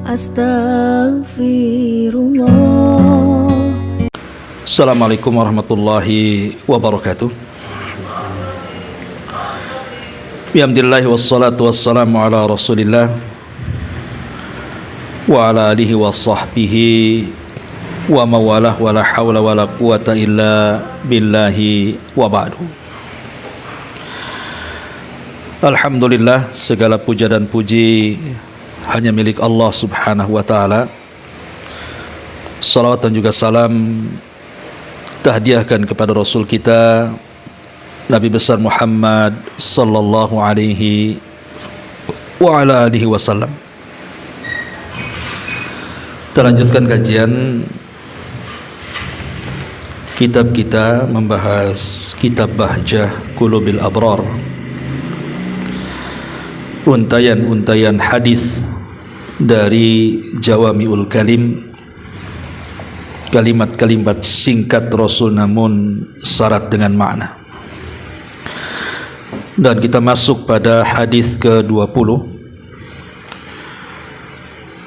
Astaghfirullah. Assalamualaikum warahmatullahi wabarakatuh. Bihamdillahi wassalatu wassalamu ala rasulillah wa ala alihi wa sahbihi wa mawalah wa la hawla wa la quwata illa billahi wa ba'du. Alhamdulillah, segala puja dan puji hanya milik Allah subhanahu wa ta'ala. Salawat dan juga salam tahdiahkan kepada Rasul kita Nabi besar Muhammad sallallahu alaihi wa ala alihi wasallam. Kita lanjutkan kajian kitab kita, membahas kitab Bahjah Qulubil Abrar, untayan-untayan hadis dari Jawami'ul Kalim, kalimat-kalimat singkat Rasul namun syarat dengan makna. Dan kita masuk pada hadis ke-20,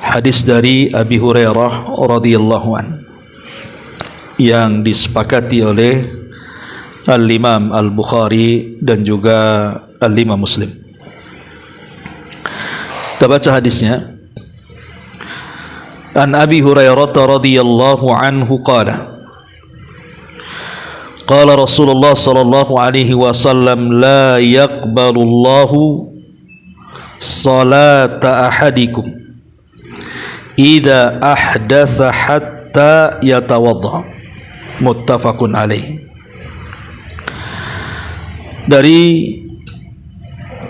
hadis dari Abi Hurairah radhiyallahu an, yang disepakati oleh Al-Imam Al-Bukhari dan juga Al-Imam Muslim. Kita baca hadisnya. An Abi Hurairah radhiyallahu anhu qala qala Rasulullah sallallahu alaihi wasallam la yaqbalullahu salata ahadikum idza ahdatha hatta yatawadda. Muttafaqun alaih. Dari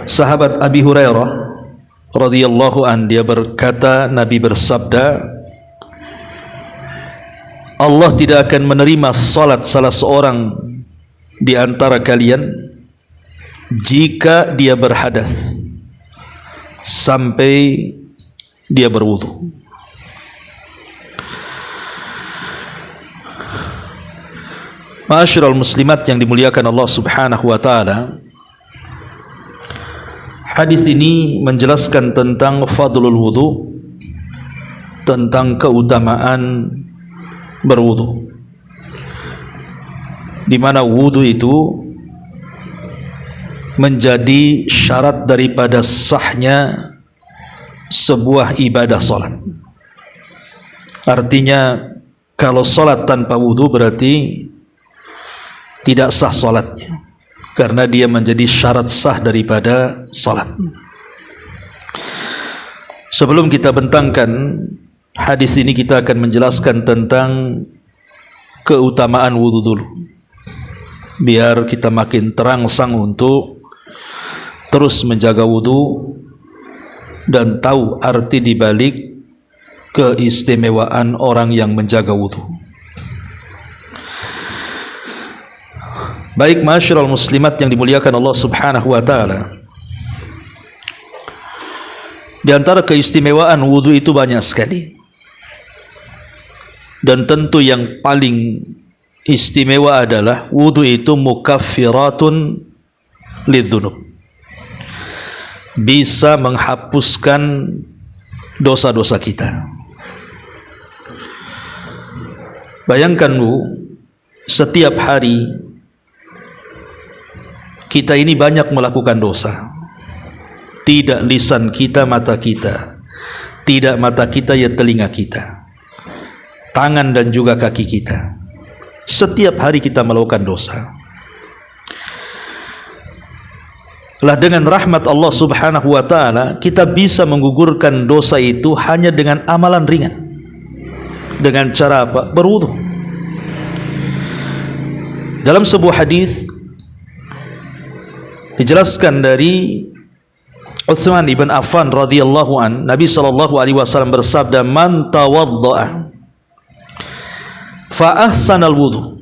sahabat Abi Hurairah radhiyallahu an, dia berkata, Nabi bersabda, Allah tidak akan menerima salat salah seorang di antara kalian jika dia berhadas sampai dia berwudu. Ma'asyiral muslimat yang dimuliakan Allah subhanahu wa ta'ala, hadis ini menjelaskan tentang fadlul wudu, tentang keutamaan berwudu, di mana wudu itu menjadi syarat daripada sahnya sebuah ibadah salat. Artinya kalau salat tanpa wudu berarti tidak sah salatnya, karena dia menjadi syarat sah daripada salat. Sebelum kita bentangkan hadis ini, kita akan menjelaskan tentang keutamaan wudu dulu, biar kita makin terangsang untuk terus menjaga wudu dan tahu arti dibalik keistimewaan orang yang menjaga wudu. Baik, ma'asyiral muslimat yang dimuliakan Allah subhanahu wa ta'ala, di antara keistimewaan wudu itu banyak sekali, dan tentu yang paling istimewa adalah wudu itu mukaffiratun lidzunub, bisa menghapuskan dosa-dosa kita. Bayangkan Bu, setiap hari kita ini banyak melakukan dosa. Tidak lisan kita mata kita, tidak mata kita ya telinga kita, tangan dan juga kaki kita. Setiap hari kita melakukan dosa. Lah dengan rahmat Allah subhanahu wa ta'ala, kita bisa menggugurkan dosa itu hanya dengan amalan ringan. Dengan cara apa? Berwudu. Dalam sebuah hadis dijelaskan dari Utsman ibn Affan radhiyallahu an, Nabi sallallahu alaihi wasallam bersabda, man tawaddaa fa ahsanal wudu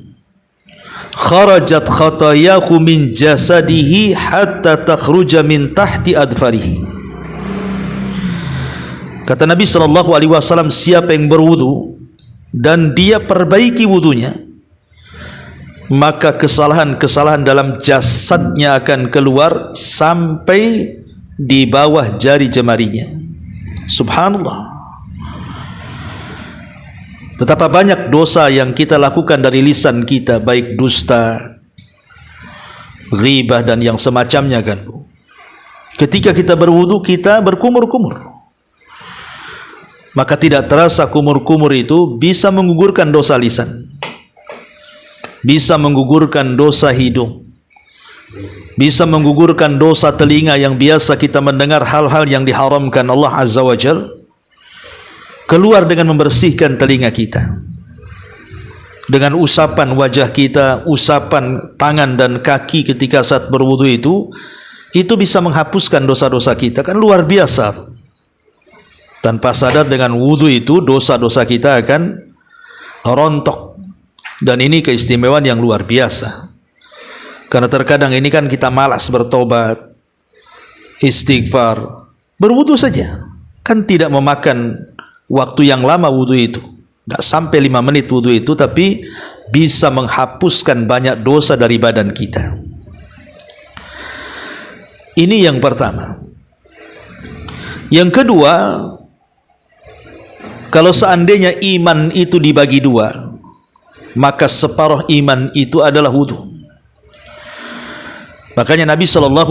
kharajat khatayahu min jasadihi hatta takhruja min tahti adfarihi. Kata Nabi sallallahu alaihi wasallam, siapa yang berwudu dan dia perbaiki wudunya, maka kesalahan-kesalahan dalam jasadnya akan keluar sampai di bawah jari jemarinya. Subhanallah. Betapa banyak dosa yang kita lakukan dari lisan kita, baik dusta, ghibah dan yang semacamnya kan. Ketika kita berwudu, kita berkumur-kumur. Maka tidak terasa kumur-kumur itu bisa menggugurkan dosa lisan, bisa menggugurkan dosa hidung, bisa menggugurkan dosa telinga yang biasa kita mendengar hal-hal yang diharamkan Allah Azza wa Jalla. Keluar dengan membersihkan telinga kita, dengan usapan wajah kita, usapan tangan dan kaki ketika saat berwudu itu bisa menghapuskan dosa-dosa kita. Kan luar biasa. Tanpa sadar dengan wudu itu dosa-dosa kita akan rontok. Dan ini keistimewaan yang luar biasa. Karena terkadang ini kan kita malas bertobat, istighfar, berwudu saja. Kan tidak memakan waktu yang lama wudu itu, tidak sampai 5 menit wudu itu, tapi bisa menghapuskan banyak dosa dari badan kita. Ini yang pertama. Yang kedua, kalau seandainya iman itu dibagi 2, maka separuh iman itu adalah wudu. Makanya Nabi SAW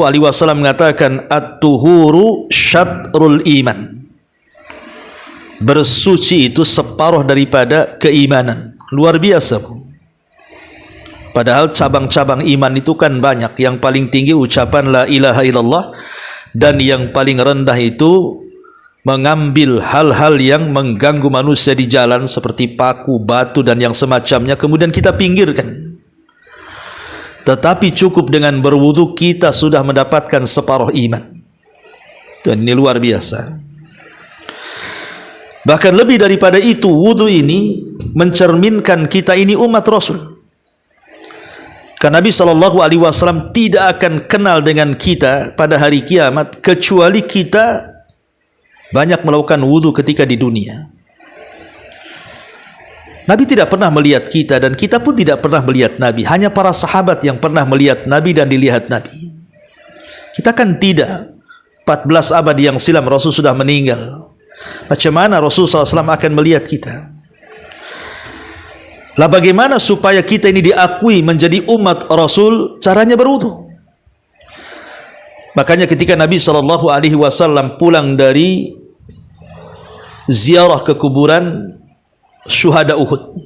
mengatakan, at-tuhuru syatrul iman. Bersuci itu separuh daripada keimanan. Luar biasa. Padahal cabang-cabang iman itu kan banyak. Yang paling tinggi ucapan la ilaha illallah, dan yang paling rendah itu mengambil hal-hal yang mengganggu manusia di jalan seperti paku, batu dan yang semacamnya, kemudian kita pinggirkan. Tetapi cukup dengan berwudu kita sudah mendapatkan separuh iman. Dan ini luar biasa. Bahkan lebih daripada itu, wudu ini mencerminkan kita ini umat Rasul. Karena Nabi SAW tidak akan kenal dengan kita pada hari kiamat kecuali kita banyak melakukan wudu ketika di dunia. Nabi tidak pernah melihat kita dan kita pun tidak pernah melihat Nabi. Hanya para sahabat yang pernah melihat Nabi dan dilihat Nabi. Kita kan tidak. 14 abad yang silam Rasul sudah meninggal. Macam mana Rasulullah SAW akan melihat kita? Lah bagaimana supaya kita ini diakui menjadi umat Rasul? Caranya berwudu. Makanya ketika Nabi SAW pulang dari ziarah ke kuburan syuhada Uhud,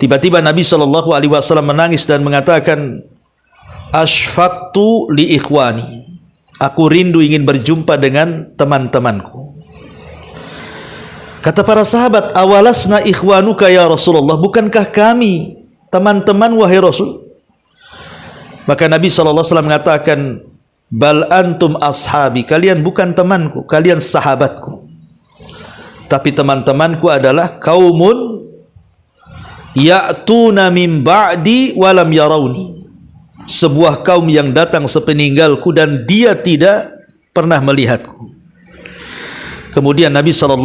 tiba-tiba Nabi SAW menangis dan mengatakan, Ashfaqtu li ikhwani. Aku rindu ingin berjumpa dengan teman-temanku. Kata para sahabat, awalasna ikhwanuka ya Rasulullah, bukankah kami teman-teman wahai Rasul? Maka Nabi SAW mengatakan, bal antum ashabi, kalian bukan temanku, kalian sahabatku. Tapi teman-temanku adalah kaumun ya'tuna min ba'di walam yarawni, sebuah kaum yang datang sepeninggalku dan dia tidak pernah melihatku. Kemudian Nabi SAW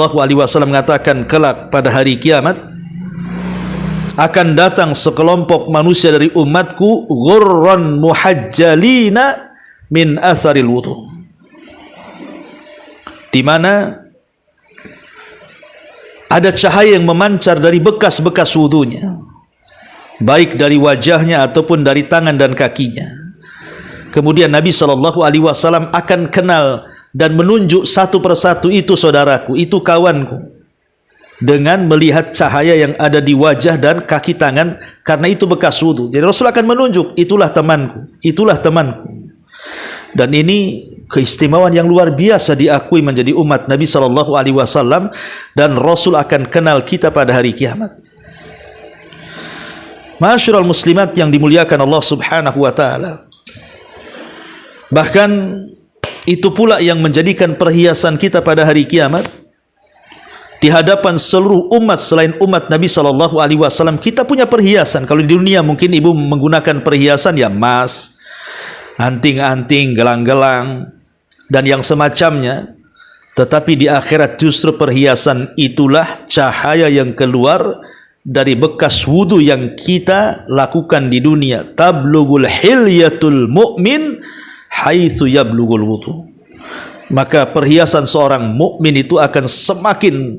mengatakan, kelak pada hari kiamat akan datang sekelompok manusia dari umatku, ghurran muhajjalina min atharil wudu, di mana ada cahaya yang memancar dari bekas-bekas wudunya, baik dari wajahnya ataupun dari tangan dan kakinya. Kemudian Nabi SAW akan kenal dan menunjuk satu persatu, itu saudaraku, itu kawanku, dengan melihat cahaya yang ada di wajah dan kaki tangan, karena itu bekas wudu. Jadi Rasul akan menunjuk, itulah temanku, itulah temanku. Dan ini keistimewaan yang luar biasa diakui menjadi umat Nabi SAW, dan Rasul akan kenal kita pada hari kiamat. Ma'asyiral muslimat yang dimuliakan Allah Subhanahu wa taala. Bahkan itu pula yang menjadikan perhiasan kita pada hari kiamat di hadapan seluruh umat selain umat Nabi SAW. Kita punya perhiasan. Kalau di dunia mungkin ibu menggunakan perhiasan ya emas, anting-anting, gelang-gelang dan yang semacamnya. Tetapi di akhirat justru perhiasan itulah cahaya yang keluar dari bekas wudu yang kita lakukan di dunia. Tablugul hilyatul mu'min haitsu yablugul wudu. Maka perhiasan seorang mukmin itu akan semakin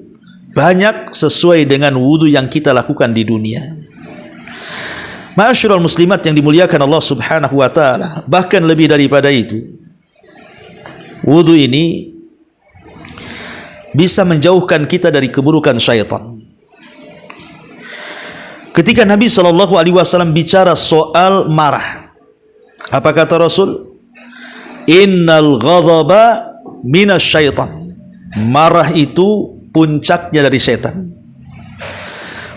banyak sesuai dengan wudu yang kita lakukan di dunia. Ma'asyiral muslimat yang dimuliakan Allah Subhanahu wa taala, bahkan lebih daripada itu, wudu ini bisa menjauhkan kita dari keburukan syaitan. Ketika Nabi SAW bicara soal marah, apa kata Rasul? Innal ghadaba minasyaitan. Marah itu puncaknya dari setan.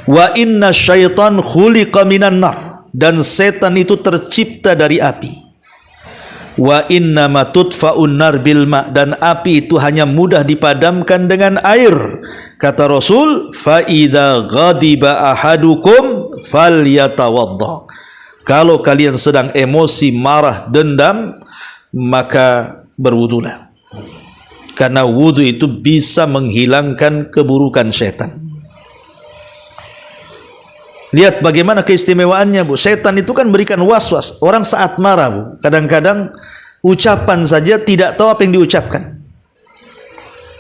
Wa inna syaitan khuliqa minan nar. Dan setan itu tercipta dari api. Wa inna ma tudfa'un nar bil ma. Dan api itu hanya mudah dipadamkan dengan air. Kata Rasul, fa idza ghadiba ahadukum falyatawadda. Kalau kalian sedang emosi, marah, dendam, maka berwudulah. Karena wudu itu bisa menghilangkan keburukan setan. Lihat bagaimana keistimewaannya, Bu. Setan itu kan berikan was-was. Orang saat marah, Bu, kadang-kadang ucapan saja tidak tahu apa yang diucapkan.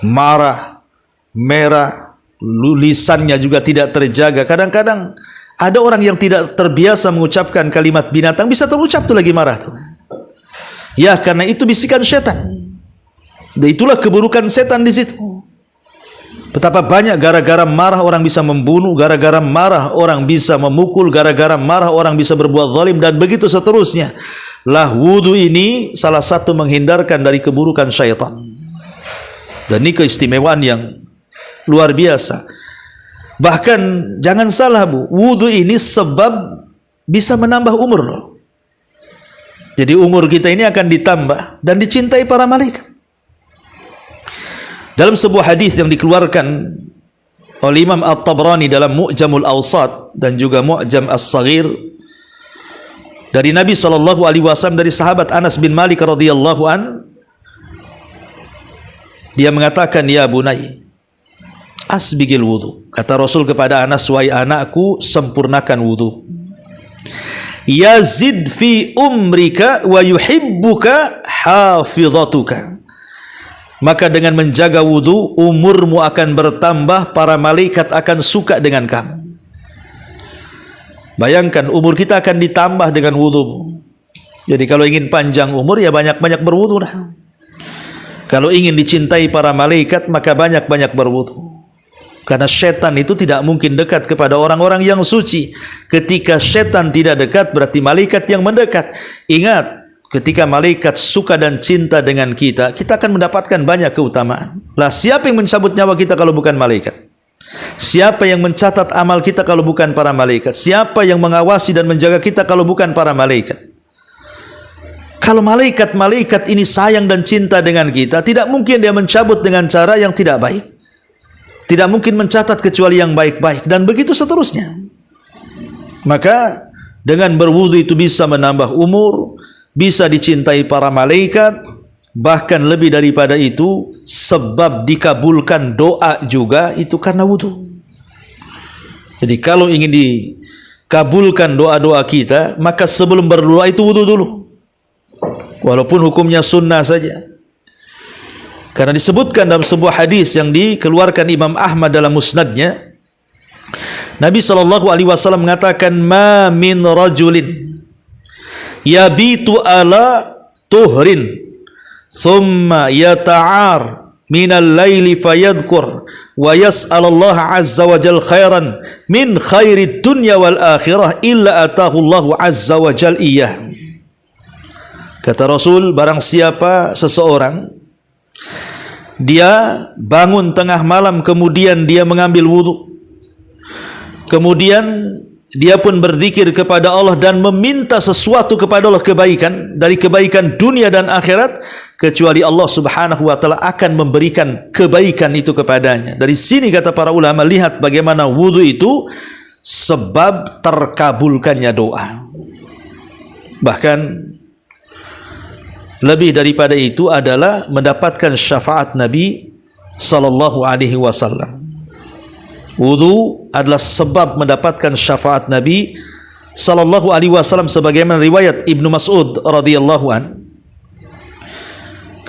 Marah, merah, lisannya juga tidak terjaga. Kadang-kadang ada orang yang tidak terbiasa mengucapkan kalimat binatang, bisa terucap tuh lagi marah tuh. Ya, karena itu bisikan setan. Dan itulah keburukan setan di situ. Betapa banyak gara-gara marah orang bisa membunuh, gara-gara marah orang bisa memukul, gara-gara marah orang bisa berbuat zalim, dan begitu seterusnya. Lah wudu ini salah satu menghindarkan dari keburukan syaitan. Dan ini keistimewaan yang luar biasa. Bahkan jangan salah, Bu, wudu ini sebab bisa menambah umur loh. Jadi umur kita ini akan ditambah dan dicintai para malaikat. Dalam sebuah hadis yang dikeluarkan oleh Imam At-Tabrani dalam Mu'jamul Awsat dan juga Mu'jam As-Saghir dari Nabi SAW, dari sahabat Anas bin Malik radhiyallahu an, dia mengatakan, ya bunai, asbigil wudu. Kata Rasul kepada Anas, wahai anakku, sempurnakan wudu. Yazid fi umrika wa yuhibbuka hafizatuka. Maka dengan menjaga wudu, umurmu akan bertambah, para malaikat akan suka dengan kamu. Bayangkan, umur kita akan ditambah dengan wudu. Jadi kalau ingin panjang umur, ya banyak-banyak berwudu lah. Kalau ingin dicintai para malaikat, maka banyak-banyak berwudu. Karena setan itu tidak mungkin dekat kepada orang-orang yang suci. Ketika setan tidak dekat, berarti malaikat yang mendekat. Ingat, ketika malaikat suka dan cinta dengan kita, kita akan mendapatkan banyak keutamaan. Lah, siapa yang mencabut nyawa kita kalau bukan malaikat? Siapa yang mencatat amal kita kalau bukan para malaikat? Siapa yang mengawasi dan menjaga kita kalau bukan para malaikat? Kalau malaikat-malaikat ini sayang dan cinta dengan kita, tidak mungkin dia mencabut dengan cara yang tidak baik. Tidak mungkin mencatat kecuali yang baik-baik, dan begitu seterusnya. Maka dengan berwudu itu bisa menambah umur, bisa dicintai para malaikat, bahkan lebih daripada itu, sebab dikabulkan doa juga itu karena wudu. Jadi kalau ingin dikabulkan doa-doa kita, maka sebelum berdoa itu wudu dulu. Walaupun hukumnya sunnah saja. Karena disebutkan dalam sebuah hadis yang dikeluarkan Imam Ahmad dalam musnadnya, Nabi SAW mengatakan, ma min rajulin yabitu ala tuhrin thumma yata'ar minal layli fayadhkur wa yas'alallaha azza wa jal khairan min khairid dunya wal akhirah illa atahu Allahu azza wa jal iyah. Kata Rasul, barang siapa seseorang dia bangun tengah malam, kemudian dia mengambil wudu, kemudian dia pun berzikir kepada Allah dan meminta sesuatu kepada Allah, kebaikan, dari kebaikan dunia dan akhirat, kecuali Allah Subhanahu wa taala akan memberikan kebaikan itu kepadanya. Dari sini kata para ulama, lihat bagaimana wudu itu sebab terkabulkannya doa. Bahkan lebih daripada itu adalah mendapatkan syafaat Nabi sallallahu alaihi wasallam. Wudu adalah sebab mendapatkan syafaat Nabi sallallahu alaihi wasallam, sebagaimana riwayat Ibnu Mas'ud radhiyallahu an.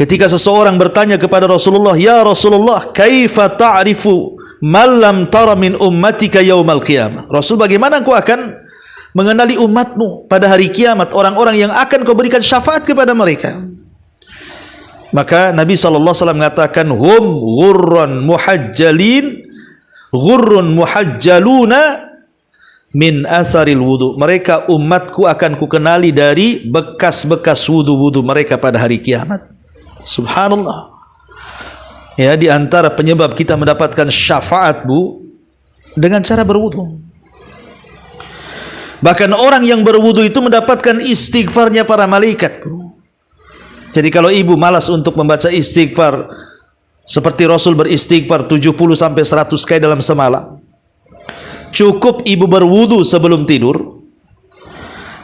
Ketika seseorang bertanya kepada Rasulullah, "Ya Rasulullah, kaifa ta'rifu malam tara min ummatika yaumal qiyamah. Rasul, bagaimana engkau akan mengenali umatmu pada hari kiamat, orang-orang yang akan kau berikan syafaat kepada mereka? Maka Nabi SAW mengatakan, hum ghurrun muhajjalin, ghurrun muhajjaluna min atharil wudu. Mereka umatku akan kukenali dari bekas-bekas wudu-wudu mereka pada hari kiamat. Subhanallah. Ya, di antara penyebab kita mendapatkan syafaat, Bu, dengan cara berwudu. Bahkan orang yang berwudu itu mendapatkan istighfarnya para malaikat, Bu. Jadi kalau ibu malas untuk membaca istighfar seperti Rasul beristighfar 70 sampai 100 kali dalam semalam, cukup ibu berwudu sebelum tidur.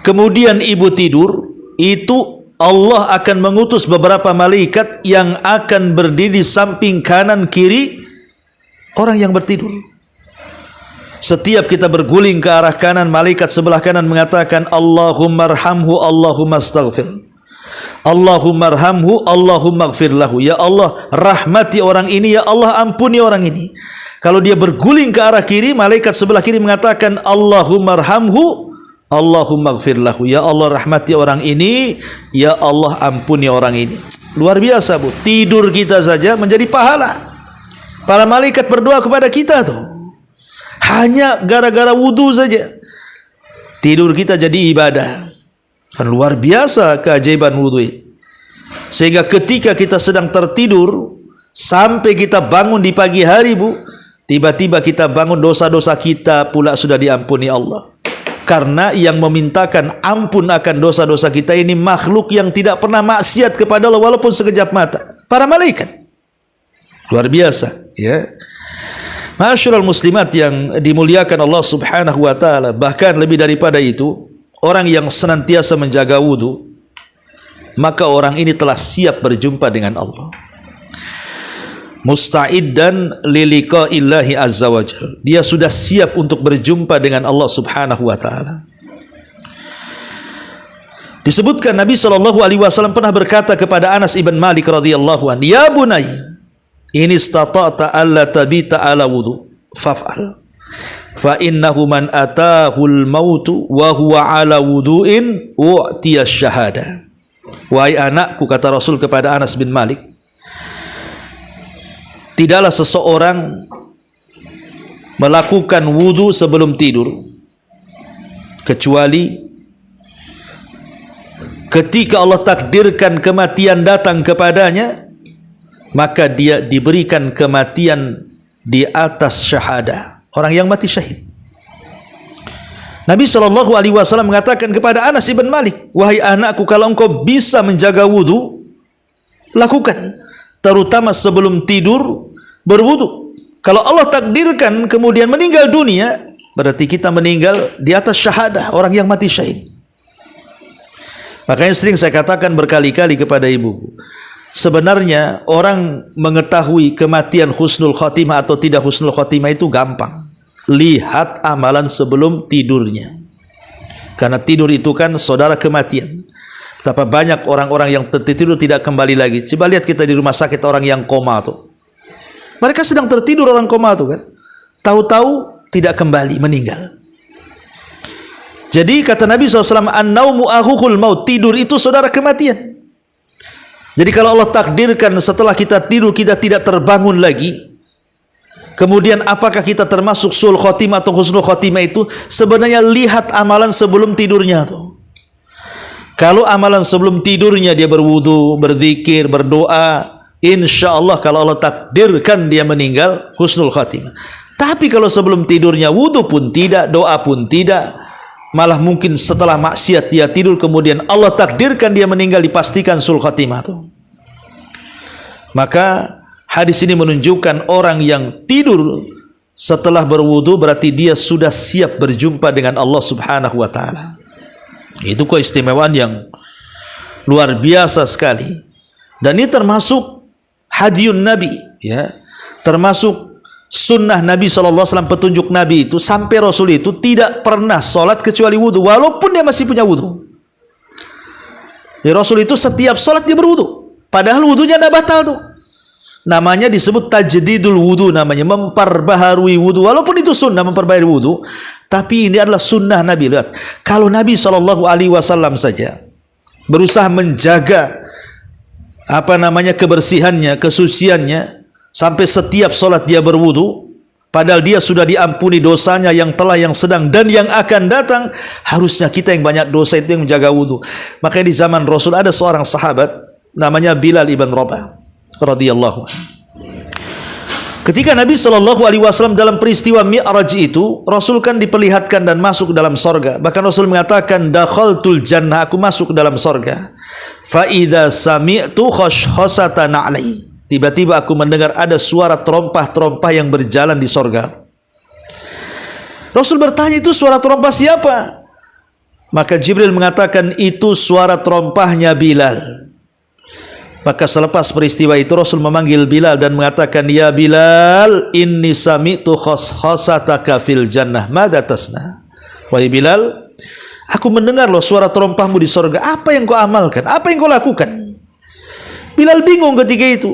Kemudian ibu tidur, itu Allah akan mengutus beberapa malaikat yang akan berdiri samping kanan kiri orang yang bertidur. Setiap kita berguling ke arah kanan, malaikat sebelah kanan mengatakan, Allahumma arhamhu, Allahumma astaghfir. Allahumma arhamhu, Allahumma aghfir lahu. Ya Allah, rahmati orang ini, ya Allah, ampuni orang ini. Kalau dia berguling ke arah kiri, malaikat sebelah kiri mengatakan, Allahumma arhamhu, Allahumma aghfir lahu. Ya Allah, rahmati orang ini, ya Allah, ampuni orang ini. Luar biasa, Bu. Tidur kita saja menjadi pahala. Para malaikat berdoa kepada kita tuh. Hanya gara-gara wudu saja tidur kita jadi ibadah. Kan luar biasa keajaiban wudu ini. Sehingga ketika kita sedang tertidur sampai kita bangun di pagi hari, Bu, tiba-tiba kita bangun, dosa-dosa kita pula sudah diampuni Allah. Karena yang memintakan ampun akan dosa-dosa kita ini makhluk yang tidak pernah maksiat kepada Allah walaupun sekejap mata. Para malaikat. Luar biasa, ya. Masyaallah muslimat yang dimuliakan Allah Subhanahu wa taala, bahkan lebih daripada itu, orang yang senantiasa menjaga wudu, maka orang ini telah siap berjumpa dengan Allah. Musta'iddan liliqa'illahi azza wajal. Dia sudah siap untuk berjumpa dengan Allah Subhanahu wa taala. Disebutkan Nabi SAW pernah berkata kepada Anas ibn Malik radhiyallahu anhu, "Ya bunay, in istata'ta alla tabita ala wudu faf'al. Fa innahu man atahul mautu wa huwa ala wudu'in u'tiya syahada." Wahai anakku, kata Rasul kepada Anas bin Malik, tidaklah seseorang melakukan wudu sebelum tidur kecuali ketika Allah takdirkan kematian datang kepadanya, maka dia diberikan kematian di atas syahadah, orang yang mati syahid. Nabi SAW mengatakan kepada Anas ibn Malik, wahai anakku, kalau engkau bisa menjaga wudu, lakukan, terutama sebelum tidur berwudu. Kalau Allah takdirkan kemudian meninggal dunia, berarti kita meninggal di atas syahadah, orang yang mati syahid. Makanya sering saya katakan berkali-kali kepada ibu, sebenarnya orang mengetahui kematian husnul khotimah atau tidak husnul khotimah itu gampang. Lihat amalan sebelum tidurnya. Karena tidur itu kan saudara kematian. Betapa banyak orang-orang yang tertidur tidak kembali lagi. Coba lihat kita di rumah sakit, orang yang koma tuh. Mereka sedang tertidur, orang koma tuh kan. Tahu-tahu tidak kembali, meninggal. Jadi kata Nabi SAW, an-naumu ahuhul maut, tidur itu saudara kematian. Jadi kalau Allah takdirkan setelah kita tidur kita tidak terbangun lagi, kemudian apakah kita termasuk sul khotimah atau husnul khotimah, itu sebenarnya lihat amalan sebelum tidurnya tuh. Kalau amalan sebelum tidurnya dia berwudu, berzikir, berdoa, insya Allah kalau Allah takdirkan dia meninggal, husnul khotimah. Tapi kalau sebelum tidurnya wudu pun tidak, doa pun tidak, malah mungkin setelah maksiat dia tidur, kemudian Allah takdirkan dia meninggal, dipastikan sul khotimah tuh. Maka hadis ini menunjukkan orang yang tidur setelah berwudu berarti dia sudah siap berjumpa dengan Allah Subhanahu wa taala. Itu keistimewaan yang luar biasa sekali. Dan ini termasuk hadiyun Nabi, ya. Termasuk sunnah Nabi SAW, petunjuk Nabi itu, sampai Rasul itu tidak pernah sholat kecuali wudu, walaupun dia masih punya wudu. Ya, Rasul itu setiap sholat dia berwudu, padahal wudunya tidak batal tuh. namanya disebut tajdidul wudu, namanya memperbaharui wudu. Walaupun itu sunnah memperbaharui wudu, tapi ini adalah sunnah Nabi. Lihat, kalau Nabi SAW saja berusaha menjaga kebersihannya, kesuciannya, sampai setiap solat dia berwudu, padahal dia sudah diampuni dosanya yang telah, yang sedang, dan yang akan datang. Harusnya kita yang banyak dosa itu yang menjaga wudu. Makanya di zaman Rasul ada seorang sahabat namanya Bilal ibn Rabah radhiyallahu anhu. Ketika Nabi SAW dalam peristiwa Mi'raj itu, Rasul kan diperlihatkan dan masuk ke dalam sorga. Bahkan Rasul mengatakan, dakhaltul jannah, aku masuk ke dalam sorga. Fa idza sami'tu khashkhasatan 'alai. Tiba-tiba aku mendengar ada suara terompah-terompah yang berjalan di sorga. Rasul bertanya, itu suara terompah siapa? Maka Jibril mengatakan, itu suara terompahnya Bilal. Maka selepas peristiwa itu Rasul memanggil Bilal dan mengatakan, ya Bilal, inni sami'tu khashkhasataka fil jannah, madza tasna? Wahai Bilal, aku mendengar loh suara terompahmu di sorga. Apa yang kau amalkan? Apa yang kau lakukan? Bilal bingung ketika itu.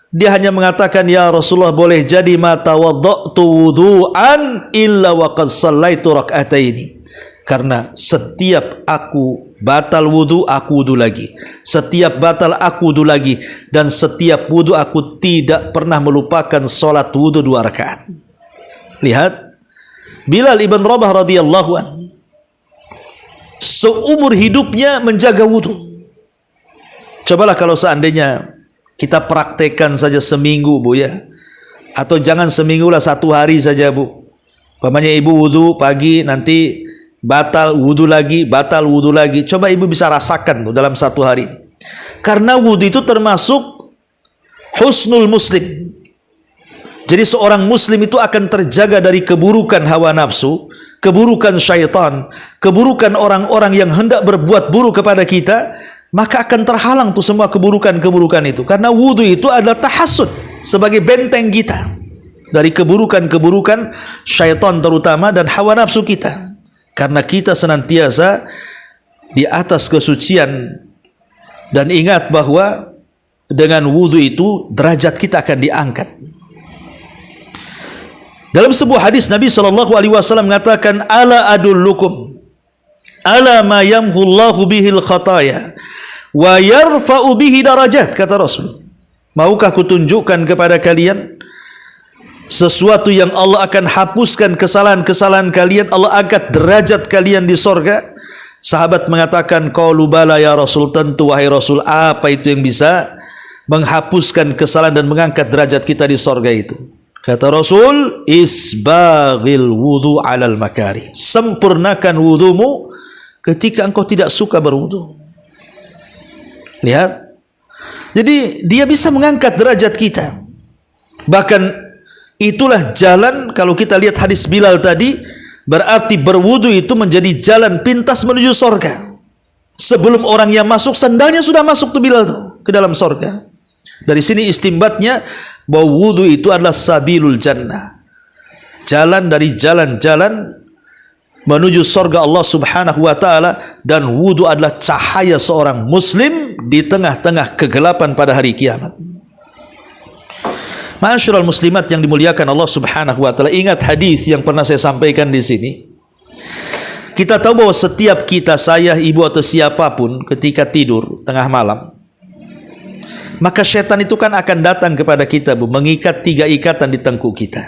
Dia hanya mengatakan, ya Rasulullah, boleh jadi ma tawadda'tu wudu'an illa wa qad shallaitu rak'ataini. Karena setiap aku batal wudu, aku wudu lagi. Setiap batal aku wudu lagi. Dan setiap wudu aku tidak pernah melupakan solat wudu 2 rakaat. Lihat, Bilal ibn Rabah radhiyallahu anhu seumur hidupnya menjaga wudu. Cobalah kalau seandainya kita praktekkan saja seminggu, Bu, ya. Atau jangan seminggu lah, 1 hari saja, Bu. Umpamanya ibu wudu pagi, nanti batal wudu lagi, batal wudu lagi. Coba ibu bisa rasakan tuh dalam 1 hari. Karena wudu itu termasuk husnul muslim. Jadi seorang muslim itu akan terjaga dari keburukan hawa nafsu, keburukan syaitan, keburukan orang-orang yang hendak berbuat buruk kepada kita. Maka akan terhalang tuh semua keburukan-keburukan itu. Karena wudu itu adalah tahassud, sebagai benteng kita dari keburukan-keburukan syaitan terutama dan hawa nafsu kita. Karena kita senantiasa di atas kesucian. Dan ingat bahwa dengan wudu itu derajat kita akan diangkat. Dalam sebuah hadis Nabi SAW mengatakan, ala adullukum ala ma yamhullahu bihil khataya wa yarfa'u bihi darajat, kata Rasul. Maukah kutunjukkan kepada kalian sesuatu yang Allah akan hapuskan kesalahan-kesalahan kalian, Allah angkat derajat kalian di sorga? Sahabat mengatakan, qalu bala ya Rasul, tentu wahai Rasul. Apa itu yang bisa menghapuskan kesalahan dan mengangkat derajat kita di sorga itu? Kata Rasul, isbaghil wudu alal makari. Sempurnakan wudumu ketika engkau tidak suka berwudu. Lihat, jadi dia bisa mengangkat derajat kita. Bahkan itulah jalan, kalau kita lihat hadis Bilal tadi, berarti berwudu itu menjadi jalan pintas menuju sorga. Sebelum orang yang masuk, sandalnya sudah masuk tuh Bilal tuh ke dalam sorga. Dari sini istimbatnya bahwa wudu itu adalah sabilul jannah, jalan dari jalan-jalan menuju surga Allah Subhanahu wa taala. Dan wudu adalah cahaya seorang muslim di tengah-tengah kegelapan pada hari kiamat. Ma'asyiral muslimat yang dimuliakan Allah Subhanahu wa taala, ingat hadis yang pernah saya sampaikan di sini. Kita tahu bahwa setiap kita, saya, ibu atau siapapun, ketika tidur tengah malam, maka setan itu kan akan datang kepada kita, Bu, mengikat 3 ikatan di tengkuk kita.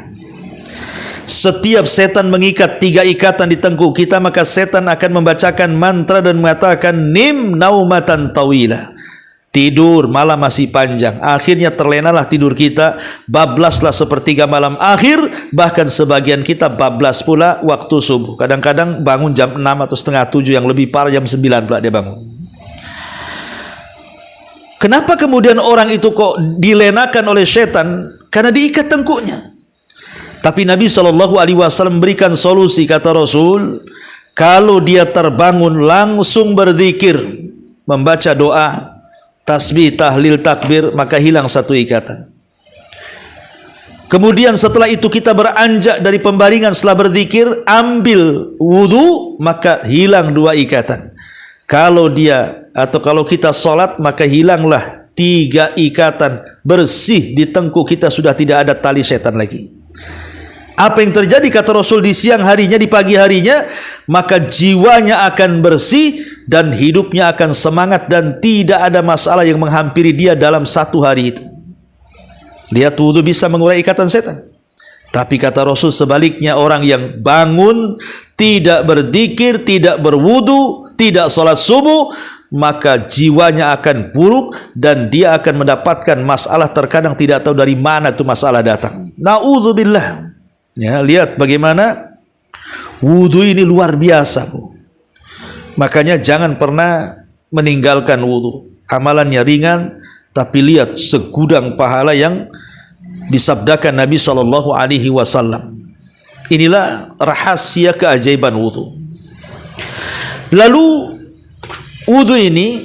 Setiap setan mengikat 3 ikatan di tengkuk kita, maka setan akan membacakan mantra dan mengatakan, nim naumatan tawila, tidur malam masih panjang. Akhirnya terlenalah tidur kita, bablaslah sepertiga malam akhir. Bahkan sebagian kita bablas pula waktu subuh. Kadang-kadang bangun jam 6 atau setengah 7, yang lebih parah jam 9 pula dia bangun. Kenapa kemudian orang itu kok dilenakan oleh setan? Karena diikat tengkuknya. Tapi Nabi SAW memberikan solusi, kata Rasul, kalau dia terbangun langsung berzikir, membaca doa, tasbih, tahlil, takbir, maka hilang 1 ikatan. Kemudian setelah itu kita beranjak dari pembaringan setelah berzikir, ambil wudu, maka hilang 2 ikatan. Kalau dia atau kalau kita sholat, maka hilanglah 3 ikatan bersih di tengkuk kita, sudah tidak ada tali setan lagi. Apa yang terjadi kata Rasul di siang harinya, di pagi harinya, maka jiwanya akan bersih dan hidupnya akan semangat dan tidak ada masalah yang menghampiri dia dalam satu hari itu. Lihat, wudu bisa mengurai ikatan setan. Tapi kata Rasul sebaliknya, orang yang bangun tidak berzikir, tidak berwudu, tidak salat subuh, maka jiwanya akan buruk dan dia akan mendapatkan masalah, terkadang tidak tahu dari mana itu masalah datang. Na'udzubillah. Ya, lihat bagaimana wudu ini luar biasa, Bu. Makanya jangan pernah meninggalkan wudu. Amalannya ringan, tapi lihat segudang pahala yang disabdakan Nabi SAW. Inilah rahasia keajaiban wudu. Lalu wudu ini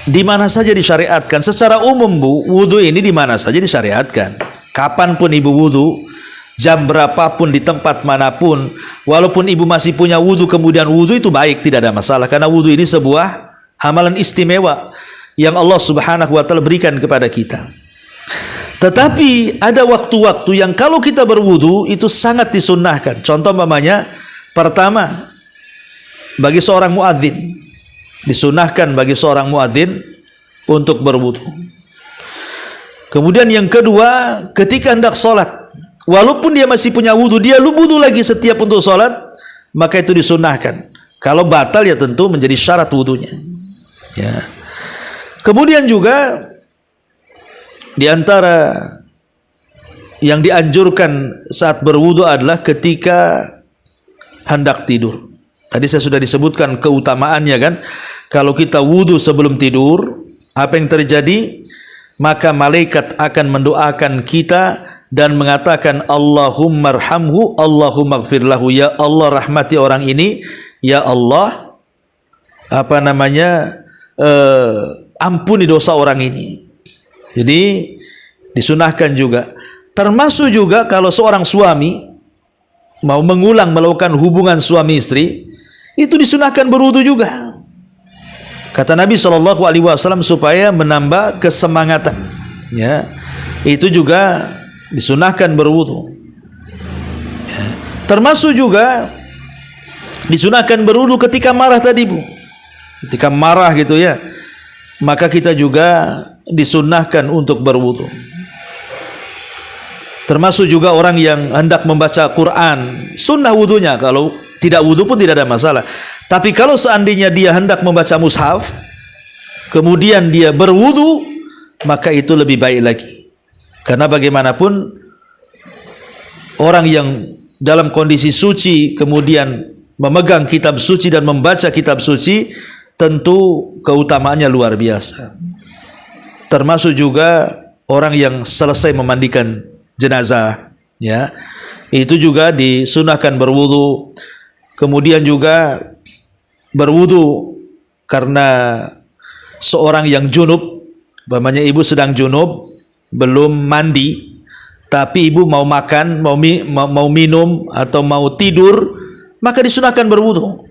di mana saja disyariatkan? Secara umum, Bu, wudu ini di mana saja disyariatkan. Kapanpun ibu wudu, jam berapapun, di tempat manapun, walaupun ibu masih punya wudu kemudian wudu, itu baik, tidak ada masalah, karena wudu ini sebuah amalan istimewa yang Allah Subhanahu wa taala berikan kepada kita. Tetapi ada waktu-waktu yang kalau kita berwudu itu sangat disunnahkan. Contoh umpamanya, pertama, bagi seorang muadzin, disunnahkan bagi seorang muadzin untuk berwudu. Kemudian yang kedua, ketika hendak sholat, walaupun dia masih punya wudu, dia wudu lagi setiap untuk sholat, maka itu disunnahkan. Kalau batal ya tentu menjadi syarat wudunya. Ya. Kemudian juga di antara yang dianjurkan saat berwudu adalah ketika hendak tidur. Tadi saya sudah disebutkan keutamaannya kan. Kalau kita wudu sebelum tidur, apa yang terjadi? Maka malaikat akan mendoakan kita dan mengatakan, Allahumma arhamhu, Allahumma gfir lahu. Ya Allah, rahmati orang ini. Ya Allah, ampuni dosa orang ini. Jadi disunahkan juga. Termasuk juga kalau seorang suami mau mengulang melakukan hubungan suami istri, itu disunahkan berwudu juga. Kata Nabi SAW supaya menambah kesemangatan. Ya, itu juga disunahkan berwudu. Ya. Termasuk juga disunahkan berwudu ketika marah tadi, Bu. Ketika marah gitu ya, maka kita juga disunahkan untuk berwudu. Termasuk juga orang yang hendak membaca Quran, sunnah wudunya. Kalau tidak wudu pun tidak ada masalah. Tapi kalau seandainya dia hendak membaca mushaf, kemudian dia berwudu, maka itu lebih baik lagi. Karena bagaimanapun orang yang dalam kondisi suci kemudian memegang kitab suci dan membaca kitab suci, tentu keutamaannya luar biasa. Termasuk juga orang yang selesai memandikan jenazah, ya, itu juga disunahkan berwudu. Kemudian juga berwudu karena seorang yang junub, umpamanya ibu sedang junub, belum mandi, tapi ibu mau makan, mau minum atau mau tidur, maka disunahkan berwudu.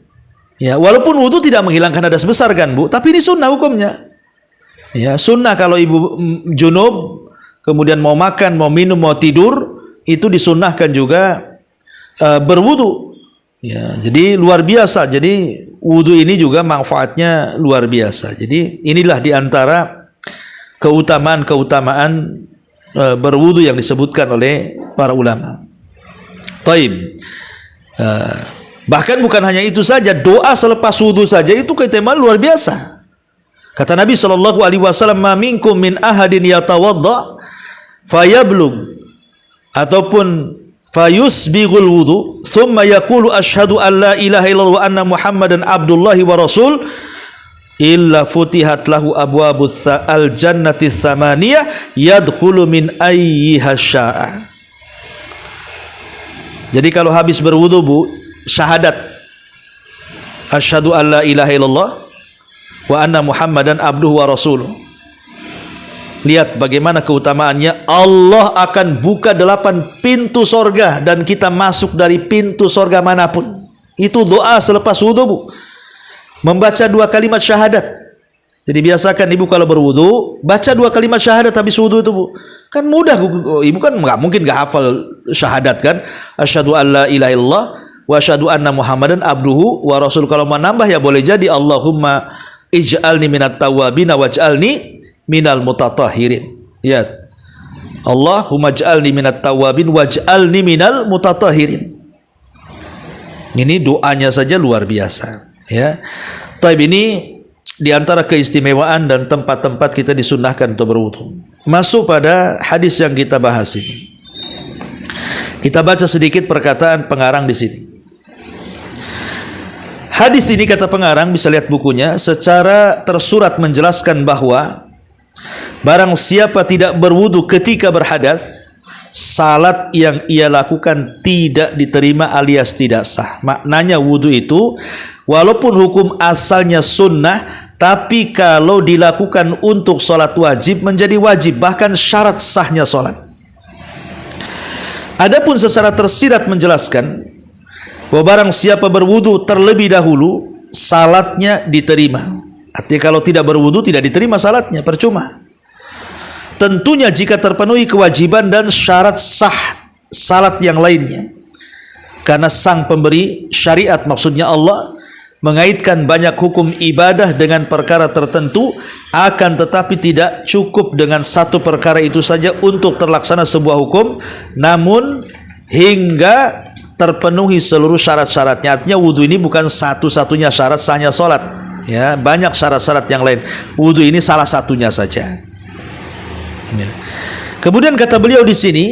Ya, walaupun wudu tidak menghilangkan hadas besar kan, Bu, tapi ini sunnah hukumnya. Ya, sunnah kalau ibu junub, kemudian mau makan, mau minum, mau tidur, itu disunnahkan juga berwudu. Ya, jadi luar biasa. Jadi wudu ini juga manfaatnya luar biasa. Jadi inilah diantara keutamaan-keutamaan berwudu yang disebutkan oleh para ulama. Taib. Bahkan bukan hanya itu saja, doa selepas wudu saja itu keutamaan luar biasa. Kata Nabi SAW, "Ma minkum min ahadin yatawadda fayablugh ataupun fayusbighul wudu thumma yaqulu asyhadu an la ilaha illallah wa anna muhammadan abdullahi wa rasul illa futihat lahu abwabus al jannati tsamaniyah yadkhulu min ayyiha syaa." Jadi kalau habis berwudu, Bu, syahadat asyhadu an la ilaha illallah wa anna muhammadan abduhu wa rasuluh. Lihat bagaimana keutamaannya. Allah akan buka 8 pintu sorga dan kita masuk dari pintu sorga manapun. Itu doa selepas wudu, Bu. Membaca 2 kalimat syahadat. Jadi biasakan ibu kalau berwudu baca 2 kalimat syahadat habis wudu itu, Bu. Kan mudah, ibu kan nggak mungkin nggak hafal syahadat kan. Asyhadu an la ilaha illallah wa asyhadu anna Muhammadan abduhu wa rasul. Kalau mau nambah ya boleh jadi Allahumma ij'alni minat tawwabin waj'alni minal mutatahhirin. Ya. Allahumma ij'alni minat tawwabin waj'alni minal mutatahhirin. Ini doanya saja luar biasa, ya. Taib, ini di antara keistimewaan dan tempat-tempat kita disunnahkan untuk berwudu. Masuk pada hadis yang kita bahas ini. Kita baca sedikit perkataan pengarang di sini. Hadis ini, kata pengarang, bisa lihat bukunya, secara tersurat menjelaskan bahwa barang siapa tidak berwudu ketika berhadas, salat yang ia lakukan tidak diterima alias tidak sah. Maknanya wudu itu walaupun hukum asalnya sunnah, tapi kalau dilakukan untuk sholat wajib menjadi wajib, bahkan syarat sahnya sholat. Adapun secara tersirat menjelaskan bahwa barang siapa berwudu terlebih dahulu, salatnya diterima. Artinya kalau tidak berwudu tidak diterima salatnya, percuma. Tentunya jika terpenuhi kewajiban dan syarat sah salat yang lainnya. Karena sang pemberi syariat, maksudnya Allah, mengaitkan banyak hukum ibadah dengan perkara tertentu, akan tetapi tidak cukup dengan satu perkara itu saja untuk terlaksana sebuah hukum, namun hingga terpenuhi seluruh syarat-syaratnya. Artinya wudu ini bukan satu-satunya syarat sahnya sholat, ya, banyak syarat-syarat yang lain. Wudu ini salah satunya saja, ya. Kemudian kata beliau di sini,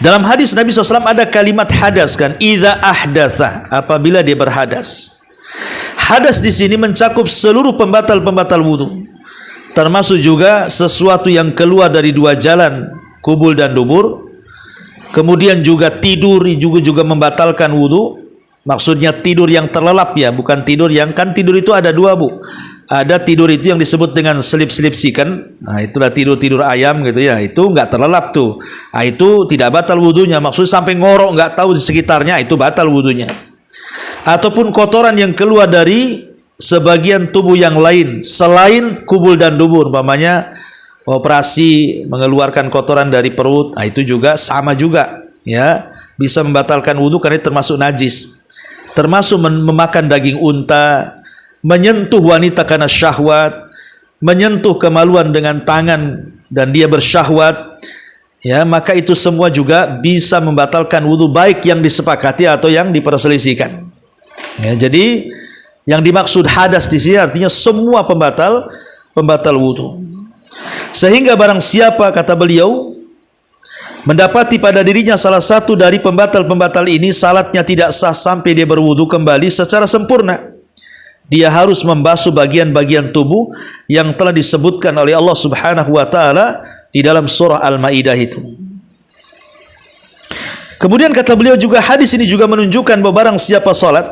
dalam hadis Nabi SAW ada kalimat hadas, kan, idza ahdatsa, apabila dia berhadas. Hadas di sini mencakup seluruh pembatal-pembatal wudu, termasuk juga sesuatu yang keluar dari 2 jalan, kubul dan dubur. Kemudian juga tidur juga membatalkan wudu. Maksudnya tidur yang terlelap, ya, bukan tidur yang, kan tidur itu ada 2, Bu. Ada tidur itu yang disebut dengan selip-selip chicken. Nah, itulah tidur-tidur ayam gitu, ya. Itu nggak terlelap tuh. Nah, itu tidak batal wudunya. Maksudnya sampai ngorok nggak tahu di sekitarnya, itu batal wudunya. Ataupun kotoran yang keluar dari sebagian tubuh yang lain selain kubul dan dubur, umpamanya operasi mengeluarkan kotoran dari perut, nah itu juga sama juga, ya, bisa membatalkan wudu karena termasuk najis. Termasuk memakan daging unta, menyentuh wanita karena syahwat, menyentuh kemaluan dengan tangan dan dia bersyahwat, ya, maka itu semua juga bisa membatalkan wudu, baik yang disepakati atau yang diperselisihkan. Ya, jadi yang dimaksud hadas di sini artinya semua pembatal wudu. Sehingga barang siapa, kata beliau, mendapati pada dirinya salah satu dari pembatal-pembatal ini, salatnya tidak sah sampai dia berwudu kembali secara sempurna. Dia harus membasuh bagian-bagian tubuh yang telah disebutkan oleh Allah Subhanahu wa taala di dalam surah Al-Maidah itu. Kemudian kata beliau juga, hadis ini juga menunjukkan bahwa barang siapa salat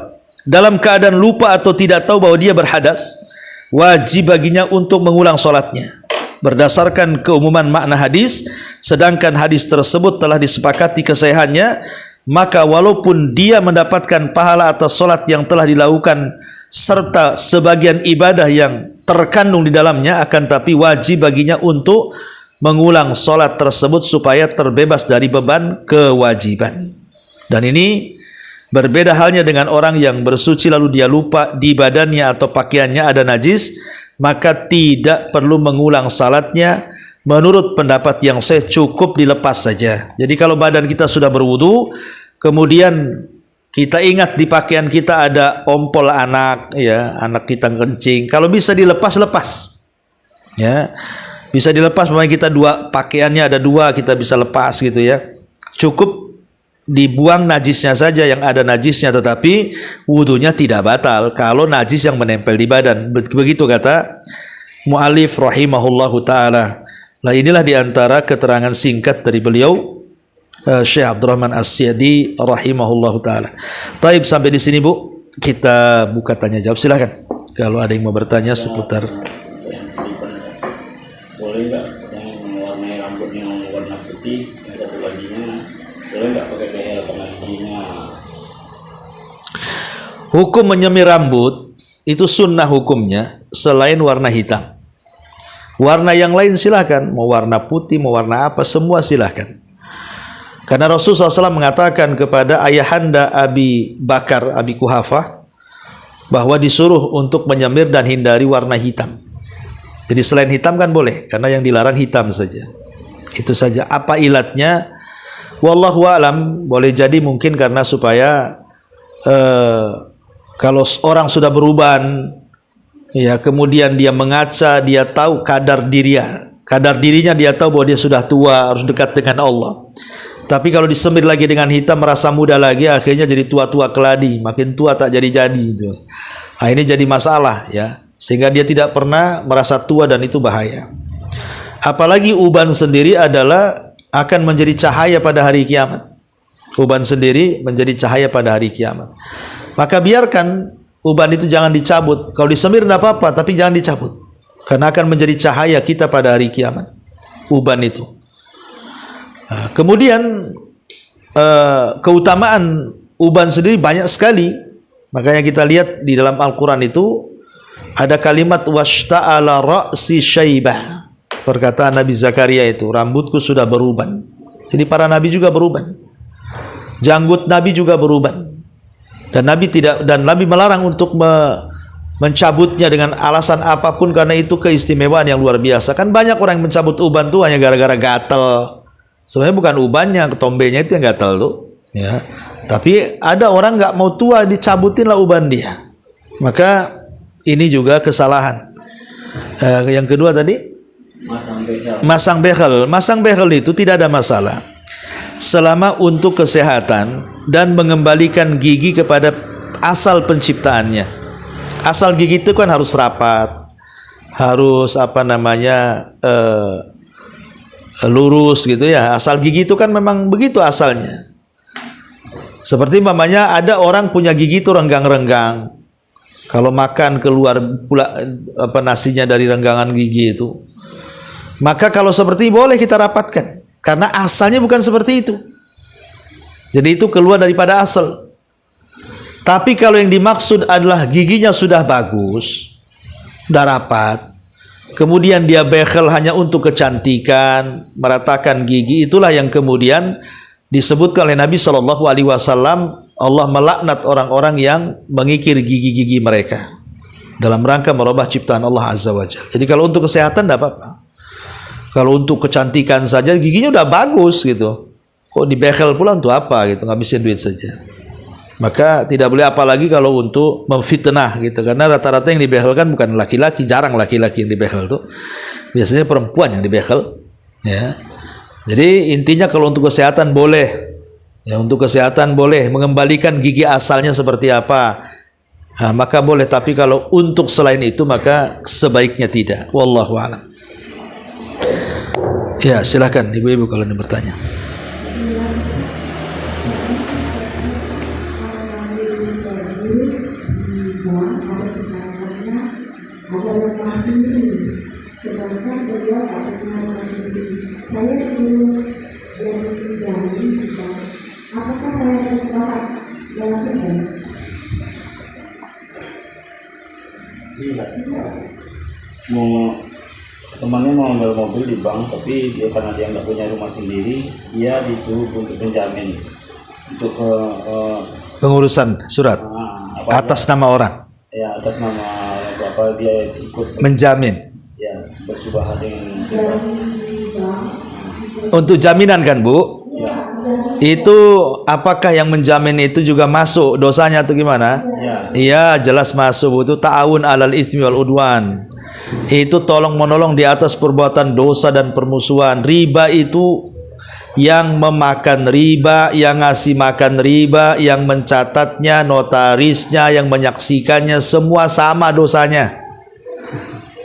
dalam keadaan lupa atau tidak tahu bahwa dia berhadas, wajib baginya untuk mengulang salatnya berdasarkan keumuman makna hadis. Sedangkan hadis tersebut telah disepakati kesahihannya, maka walaupun dia mendapatkan pahala atas salat yang telah dilakukan serta sebagian ibadah yang terkandung di dalamnya, akan tapi wajib baginya untuk mengulang salat tersebut supaya terbebas dari beban kewajiban. Dan ini berbeda halnya dengan orang yang bersuci lalu dia lupa di badannya atau pakaiannya ada najis, maka tidak perlu mengulang salatnya. Menurut pendapat yang saya, cukup dilepas saja. Jadi kalau badan kita sudah berwudu, kemudian kita ingat di pakaian kita ada ompol anak, ya, anak kita kencing, kalau bisa dilepas, lepas, ya, bisa dilepas. Makanya kita pakaiannya ada 2, kita bisa lepas gitu, ya. Cukup dibuang najisnya saja yang ada najisnya, tetapi wudunya tidak batal kalau najis yang menempel di badan. Begitu kata mu'alif rahimahullahu ta'ala. Nah, inilah diantara keterangan singkat dari beliau, Syekh Abdurrahman As-Sa'di rahimahullahu ta'ala. Taib, sampai di sini, Bu, kita buka tanya jawab, silakan kalau ada yang mau bertanya seputar. Boleh nggak yang mewarnai rambut yang warna putih, yang satu laginya boleh nggak pakai behel atau laginya? Hukum menyemir rambut itu sunnah hukumnya selain warna hitam. Warna yang lain silahkan, mau warna putih, mau warna apa, semua silahkan. Karena Rasulullah SAW mengatakan kepada ayahanda Abi Bakar, Abi Kuhafah, bahwa disuruh untuk menyemir dan hindari warna hitam. Jadi selain hitam kan boleh, karena yang dilarang hitam saja. Itu saja. Apa ilatnya? Wallahu a'lam. Boleh jadi mungkin karena supaya kalau orang sudah beruban, ya, kemudian dia mengaca, dia tahu kadar dirinya, dia tahu bahwa dia sudah tua, harus dekat dengan Allah. Tapi kalau disemir lagi dengan hitam, merasa muda lagi, akhirnya jadi tua-tua keladi, makin tua tak jadi-jadi itu. Nah, ini jadi masalah, ya, sehingga dia tidak pernah merasa tua dan itu bahaya. Apalagi uban sendiri adalah akan menjadi cahaya pada hari kiamat. Uban sendiri menjadi cahaya pada hari kiamat. Maka biarkan uban itu jangan dicabut. Kalau disemir tidak apa-apa, tapi jangan dicabut, karena akan menjadi cahaya kita pada hari kiamat. Uban itu. Nah, kemudian keutamaan uban sendiri banyak sekali. Makanya kita lihat di dalam Al-Quran itu ada kalimat washta'ala ra'si syaibah. Perkataan Nabi Zakaria itu, rambutku sudah beruban. Jadi para nabi juga beruban. Janggut Nabi juga beruban. Dan Nabi melarang untuk mencabutnya dengan alasan apapun, karena itu keistimewaan yang luar biasa. Kan banyak orang yang mencabut uban tuh hanya gara-gara gatal. Sebenarnya bukan ubannya, ketombenya itu yang gatal tuh, ya. Tapi ada orang nggak mau tua, dicabutinlah uban dia. Maka ini juga kesalahan. Yang kedua tadi masang behel. Masang behel itu tidak ada masalah selama untuk kesehatan dan mengembalikan gigi kepada asal penciptaannya. Asal gigi itu kan harus rapat, harus lurus gitu ya. Asal gigi itu kan memang begitu asalnya. Seperti mamanya ada orang punya gigi itu renggang-renggang. Kalau makan keluar pula nasinya dari renggangan gigi itu. Maka kalau seperti boleh kita rapatkan, karena asalnya bukan seperti itu. Jadi itu keluar daripada asal. Tapi kalau yang dimaksud adalah giginya sudah bagus, sudah rapat, kemudian dia behel hanya untuk kecantikan, meratakan gigi, itulah yang kemudian disebutkan oleh Nabi SAW, Allah melaknat orang-orang yang mengikir gigi-gigi mereka dalam rangka merubah ciptaan Allah Azza wa Jalla. Jadi kalau untuk kesehatan tidak apa-apa. Kalau untuk kecantikan saja giginya udah bagus gitu, kok dibehel pula untuk apa gitu, ngabisin duit saja. Maka tidak boleh, apalagi kalau untuk memfitnah gitu, karena rata-rata yang dibehel kan bukan laki-laki, jarang laki-laki yang dibehel tuh, biasanya perempuan yang dibehel, ya. Jadi intinya kalau untuk kesehatan boleh, ya, untuk kesehatan boleh mengembalikan gigi asalnya seperti apa, nah, maka boleh. Tapi kalau untuk selain itu maka sebaiknya tidak. Wallahu a'lam. Ya, silakan ibu-ibu kalau ingin bertanya. Temannya mau ambil mobil di bank, tapi dia karena dia nggak punya rumah sendiri, dia disuruh untuk menjamin untuk pengurusan surat atas nama orang. Ya, atas nama apa, dia ikut menjamin. Ya, bersubah dengan untuk jaminan kan, Bu? Ya. Itu apakah yang menjamin itu juga masuk dosanya atau gimana? Iya, jelas masuk, Bu. Itu ta'awun 'alal itsmi wal udwan. Itu tolong menolong di atas perbuatan dosa dan permusuhan. Riba itu yang memakan riba, yang ngasih makan riba, yang mencatatnya, notarisnya, yang menyaksikannya, semua sama dosanya.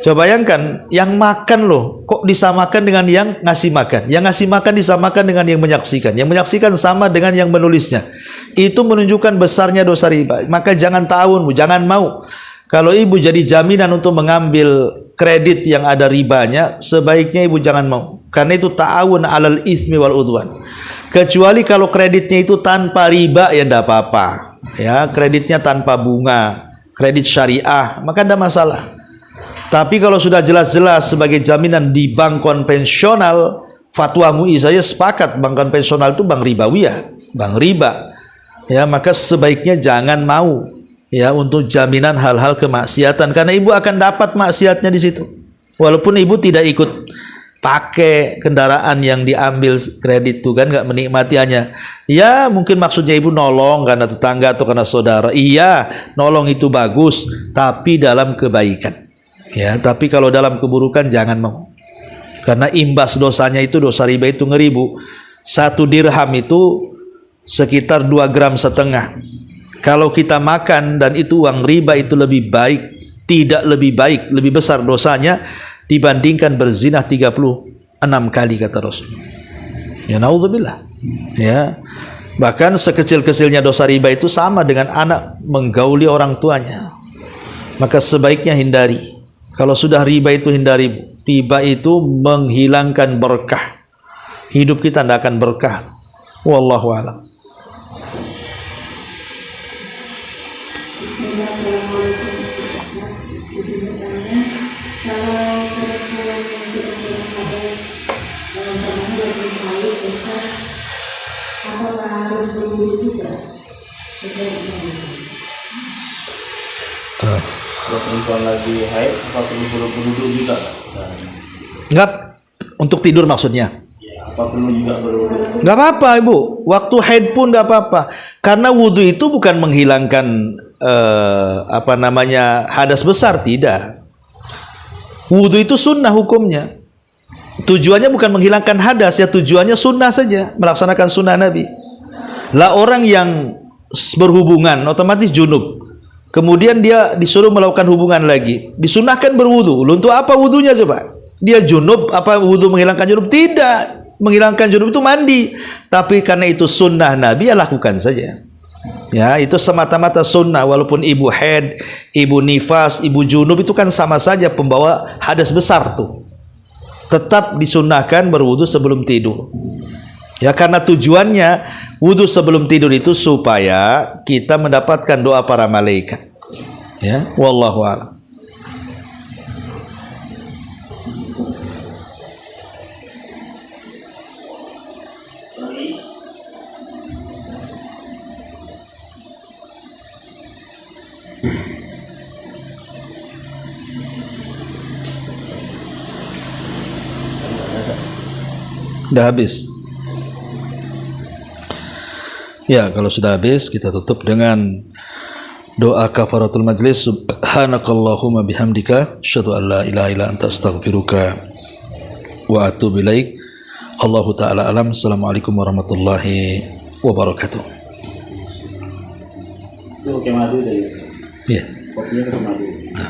Coba bayangkan, yang makan loh, kok disamakan dengan yang ngasih makan? Yang ngasih makan disamakan dengan yang menyaksikan. Yang menyaksikan sama dengan yang menulisnya. Itu menunjukkan besarnya dosa riba. Maka jangan ta'awun, jangan mau. Kalau ibu jadi jaminan untuk mengambil kredit yang ada ribanya, sebaiknya ibu jangan mau. Karena itu ta'awun 'alal itsmi wal udwan. Kecuali kalau kreditnya itu tanpa riba, ya tidak apa-apa. Ya, kreditnya tanpa bunga. kredit syariah, maka tidak masalah. Tapi kalau sudah jelas-jelas sebagai jaminan di bank konvensional, fatwa MUI saya sepakat bank konvensional itu bank ribawiyah, bank riba. Ya, maka sebaiknya jangan mau ya untuk jaminan hal-hal kemaksiatan, karena ibu akan dapat maksiatnya di situ. Walaupun ibu tidak ikut pakai kendaraan yang diambil kredit itu kan, nggak menikmati, hanya ya mungkin maksudnya ibu nolong karena tetangga atau karena saudara. Iya, nolong itu bagus, tapi dalam kebaikan. Ya, tapi kalau dalam keburukan jangan mau. Karena imbas dosanya itu, dosa riba itu ngeribu. 1 dirham itu sekitar 2,5 gram. Kalau kita makan dan itu uang riba, itu lebih baik, tidak lebih baik, lebih besar dosanya dibandingkan berzina 36 kali kata Rasul. Ya naudzubillah. Ya. Bahkan sekecil-kecilnya dosa riba itu sama dengan anak menggauli orang tuanya. Maka sebaiknya hindari. Kalau sudah riba itu hindari. Riba itu menghilangkan berkah. Hidup kita tidak akan berkah. Wallahu a'lam. Kalau perempuan lagi haid, apa perlu berwudu juga? Enggak, untuk tidur maksudnya. Apa perlu juga berwudu? Enggak apa-apa ibu, waktu haid pun enggak apa-apa. Karena wudu itu bukan menghilangkan hadas besar, tidak. Wudu itu sunnah hukumnya. Tujuannya bukan menghilangkan hadas, ya tujuannya sunnah saja, melaksanakan sunnah Nabi. Lah orang yang berhubungan otomatis junub, kemudian dia disuruh melakukan hubungan lagi, disunahkan berwudu. Untuk apa wudunya coba? Dia junub, apa wudu menghilangkan junub? Tidak, menghilangkan junub itu mandi. Tapi karena itu sunnah Nabi, ya lakukan saja. Ya, itu semata-mata sunnah. Walaupun ibu haid, ibu nifas, ibu junub itu kan sama saja pembawa hadas besar tuh. Tetap disunnahkan berwudu sebelum tidur. Ya, karena tujuannya wudu sebelum tidur itu supaya kita mendapatkan doa para malaikat. Ya, wallahu a'lam. Sudah habis. Ya, kalau sudah habis kita tutup dengan doa kafaratul majlis. Subhanakallahumma bihamdika asyhadu an la ilaha illa anta astaghfiruka wa atubu ilaik. Allahu taala alam. Assalamualaikum warahmatullahi wabarakatuh. Itu oke madu tadi. Iya. Kopinya ke madu.